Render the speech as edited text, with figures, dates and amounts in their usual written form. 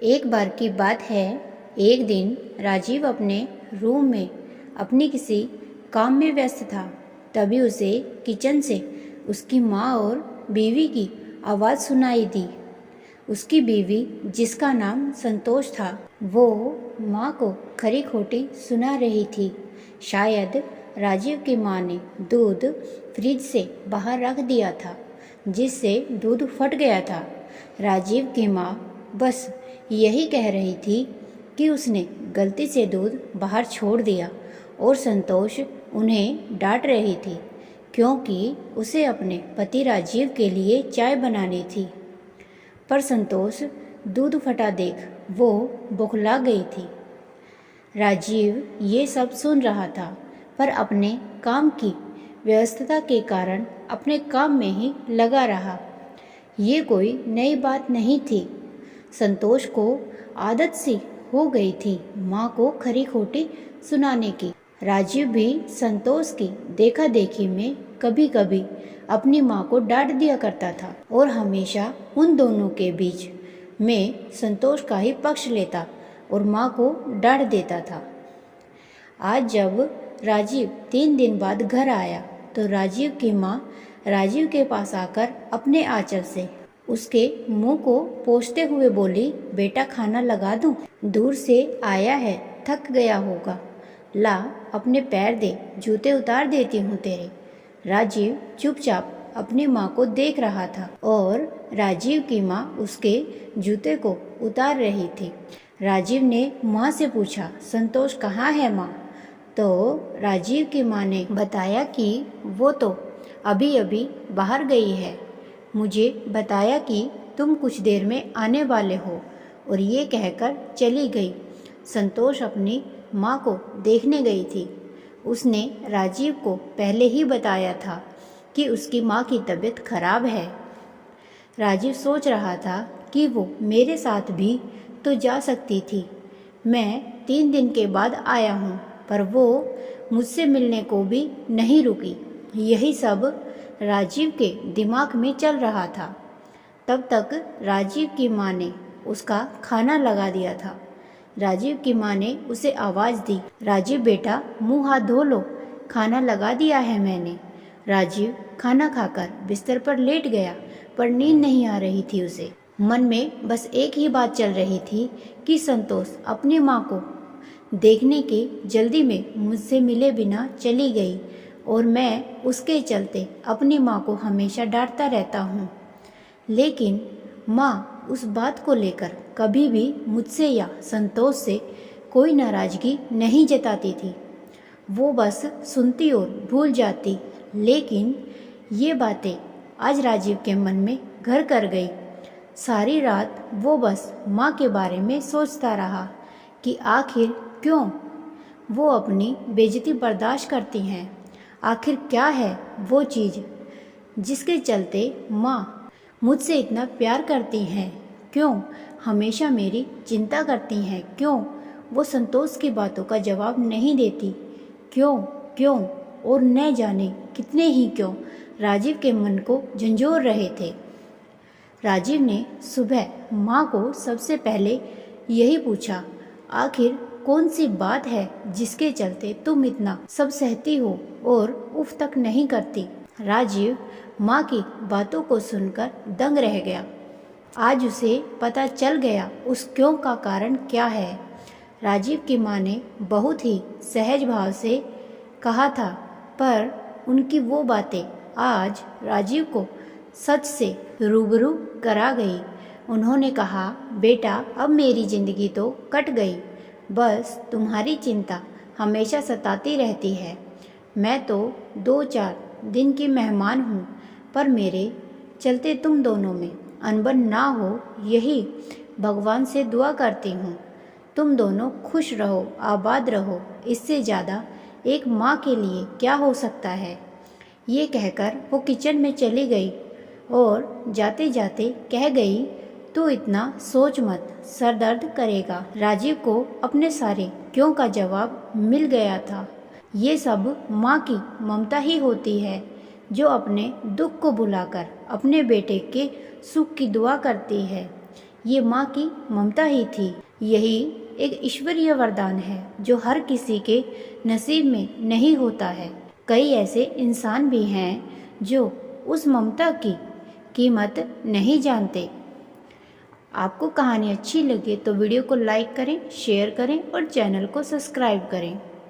एक बार की बात है, एक दिन राजीव अपने रूम में अपनी किसी काम में व्यस्त था। तभी उसे किचन से उसकी माँ और बीवी की आवाज़ सुनाई दी। उसकी बीवी, जिसका नाम संतोष था, वो माँ को खरी खोटी सुना रही थी। शायद राजीव की माँ ने दूध फ्रिज से बाहर रख दिया था, जिससे दूध फट गया था। राजीव की माँ बस यही कह रही थी कि उसने गलती से दूध बाहर छोड़ दिया और संतोष उन्हें डांट रही थी क्योंकि उसे अपने पति राजीव के लिए चाय बनानी थी। पर संतोष दूध फटा देख वो बौखला गई थी। राजीव ये सब सुन रहा था, पर अपने काम की व्यस्तता के कारण अपने काम में ही लगा रहा। ये कोई नई बात नहीं थी। संतोष को आदत सी हो गई थी माँ को खरी खोटी सुनाने की। राजीव भी संतोष की देखा देखी में कभी कभी अपनी माँ को डांट दिया करता था और हमेशा उन दोनों के बीच में संतोष का ही पक्ष लेता और माँ को डांट देता था। आज जब राजीव 3 दिन बाद घर आया तो राजीव की माँ राजीव के पास आकर अपने आंचल से उसके मुंह को पोंछते हुए बोली, बेटा खाना लगा दूं? दूर से आया है, थक गया होगा। ला अपने पैर दे, जूते उतार देती हूँ तेरे। राजीव चुपचाप अपनी माँ को देख रहा था और राजीव की माँ उसके जूते को उतार रही थी। राजीव ने माँ से पूछा, संतोष कहाँ है माँ? तो राजीव की माँ ने बताया कि वो तो अभी अभी बाहर गई है। मुझे बताया कि तुम कुछ देर में आने वाले हो और ये कहकर चली गई। संतोष अपनी माँ को देखने गई थी। उसने राजीव को पहले ही बताया था कि उसकी माँ की तबीयत खराब है। राजीव सोच रहा था कि वो मेरे साथ भी तो जा सकती थी। मैं 3 दिन के बाद आया हूँ, पर वो मुझसे मिलने को भी नहीं रुकी। यही सब राजीव के दिमाग में चल रहा था। तब तक राजीव की माँ ने उसका खाना लगा दिया था। राजीव की माँ ने उसे आवाज़ दी, राजीव बेटा मुंह हाथ धो लो, खाना लगा दिया है मैंने। राजीव खाना खाकर बिस्तर पर लेट गया, पर नींद नहीं आ रही थी उसे। मन में बस एक ही बात चल रही थी कि संतोष अपनी माँ को देखने के जल्दी में मुझसे मिले बिना चली गई और मैं उसके चलते अपनी माँ को हमेशा डांटता रहता हूँ। लेकिन माँ उस बात को लेकर कभी भी मुझसे या संतोष से कोई नाराज़गी नहीं जताती थी। वो बस सुनती और भूल जाती। लेकिन ये बातें आज राजीव के मन में घर कर गई। सारी रात वो बस माँ के बारे में सोचता रहा कि आखिर क्यों वो अपनी बेइज्जती बर्दाश्त करती हैं। आखिर क्या है वो चीज़ जिसके चलते माँ मुझसे इतना प्यार करती हैं? क्यों हमेशा मेरी चिंता करती हैं? क्यों वो संतोष की बातों का जवाब नहीं देती? क्यों क्यों और न जाने कितने ही क्यों राजीव के मन को झंझोर रहे थे। राजीव ने सुबह माँ को सबसे पहले यही पूछा, आखिर कौन सी बात है जिसके चलते तुम इतना सब सहती हो और उफ तक नहीं करती? राजीव माँ की बातों को सुनकर दंग रह गया। आज उसे पता चल गया उस क्यों का कारण क्या है। राजीव की माँ ने बहुत ही सहज भाव से कहा था, पर उनकी वो बातें आज राजीव को सच से रूबरू करा गई। उन्होंने कहा, बेटा अब मेरी ज़िंदगी तो कट गई, बस तुम्हारी चिंता हमेशा सताती रहती है। मैं तो 2-4 दिन की मेहमान हूँ, पर मेरे चलते तुम दोनों में अनबन ना हो, यही भगवान से दुआ करती हूँ। तुम दोनों खुश रहो, आबाद रहो, इससे ज़्यादा एक माँ के लिए क्या हो सकता है। ये कहकर वो किचन में चली गई और जाते जाते कह गई, तू इतना सोच मत, सर दर्द करेगा। राजीव को अपने सारे क्यों का जवाब मिल गया था। ये सब माँ की ममता ही होती है, जो अपने दुख को भुलाकर अपने बेटे के सुख की दुआ करती है। ये माँ की ममता ही थी। यही एक ईश्वरीय वरदान है जो हर किसी के नसीब में नहीं होता है। कई ऐसे इंसान भी हैं जो उस ममता की कीमत नहीं जानते। आपको कहानी अच्छी लगे तो वीडियो को लाइक करें, शेयर करें और चैनल को सब्सक्राइब करें।